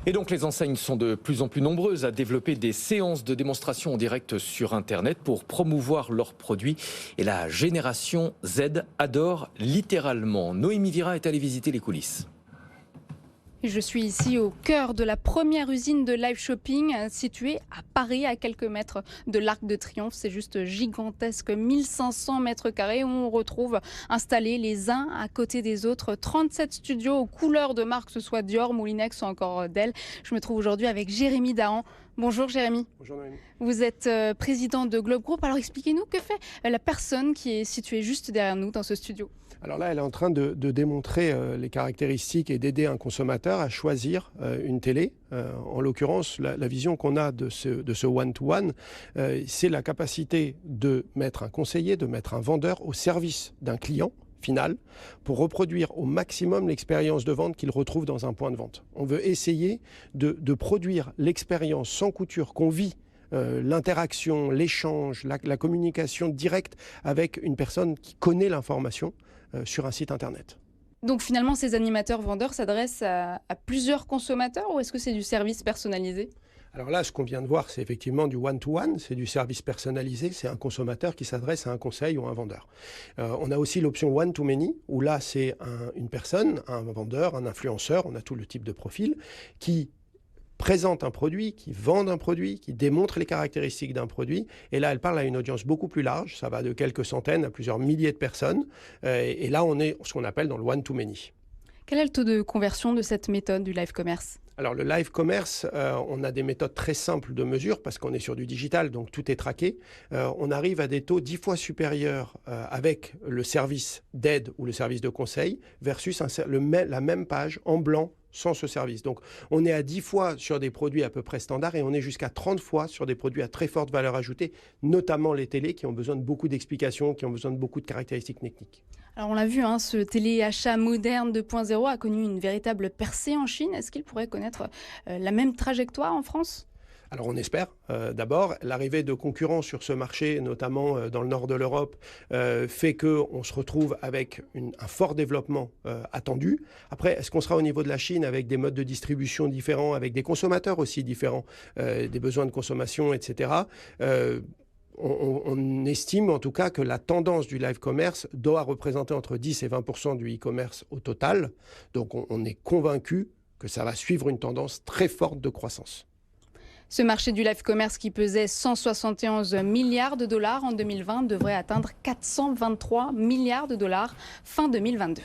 Et donc les enseignes sont de plus en plus nombreuses à développer des séances de démonstration en direct sur Internet pour promouvoir leurs produits. Et la génération Z adore littéralement. Noémie Vira est allée visiter les coulisses. Je suis ici au cœur de la première usine de live shopping située à Paris, à quelques mètres de l'Arc de Triomphe. C'est juste gigantesque, 1500 mètres carrés où on retrouve installés les uns à côté des autres 37 studios aux couleurs de marque, que ce soit Dior, Moulinex ou encore Dell. Je me trouve aujourd'hui avec Jérémy Dahan. Bonjour Jérémy. Bonjour Noémie. Vous êtes président de Globe Group. Alors expliquez-nous, que fait la personne qui est située juste derrière nous dans ce studio? Alors là, elle est en train de démontrer les caractéristiques et d'aider un consommateur à choisir une télé. En l'occurrence, la vision qu'on a de ce one-to-one, c'est la capacité de mettre un conseiller, de mettre un vendeur au service d'un client final pour reproduire au maximum l'expérience de vente qu'il retrouve dans un point de vente. On veut essayer de produire l'expérience sans couture qu'on vit, l'interaction, l'échange, la communication directe avec une personne qui connaît l'information sur un site internet. Donc finalement, ces animateurs vendeurs s'adressent à plusieurs consommateurs, ou est-ce que c'est du service personnalisé? Alors là, ce qu'on vient de voir, c'est effectivement du one-to-one, c'est du service personnalisé, c'est un consommateur qui s'adresse à un conseil ou à un vendeur. On a aussi l'option one-to-many, où là, c'est une personne, un vendeur, un influenceur, on a tout le type de profil, qui présente un produit, qui vend un produit, qui démontre les caractéristiques d'un produit. Et là, elle parle à une audience beaucoup plus large. Ça va de quelques centaines à plusieurs milliers de personnes. Et là, on est ce qu'on appelle dans le one-to-many. Quel est le taux de conversion de cette méthode du live commerce? Alors le live commerce, on a des méthodes très simples de mesure parce qu'on est sur du digital, donc tout est traqué. On arrive à des taux 10 fois supérieurs avec le service d'aide ou le service de conseil versus la même page en blanc sans ce service. Donc on est à 10 fois sur des produits à peu près standards et on est jusqu'à 30 fois sur des produits à très forte valeur ajoutée, notamment les télés qui ont besoin de beaucoup d'explications, qui ont besoin de beaucoup de caractéristiques techniques. Alors on l'a vu, ce téléachat moderne 2.0 a connu une véritable percée en Chine. Est-ce qu'il pourrait connaître la même trajectoire en France ? Alors on espère. D'abord, l'arrivée de concurrents sur ce marché, notamment dans le nord de l'Europe, fait qu'on se retrouve avec un fort développement attendu. Après, est-ce qu'on sera au niveau de la Chine avec des modes de distribution différents, avec des consommateurs aussi différents, des besoins de consommation, etc. On estime en tout cas que la tendance du live commerce doit représenter entre 10 et 20% du e-commerce au total. Donc on est convaincu que ça va suivre une tendance très forte de croissance. Ce marché du live commerce qui pesait 171 milliards de dollars en 2020 devrait atteindre 423 milliards de dollars fin 2022.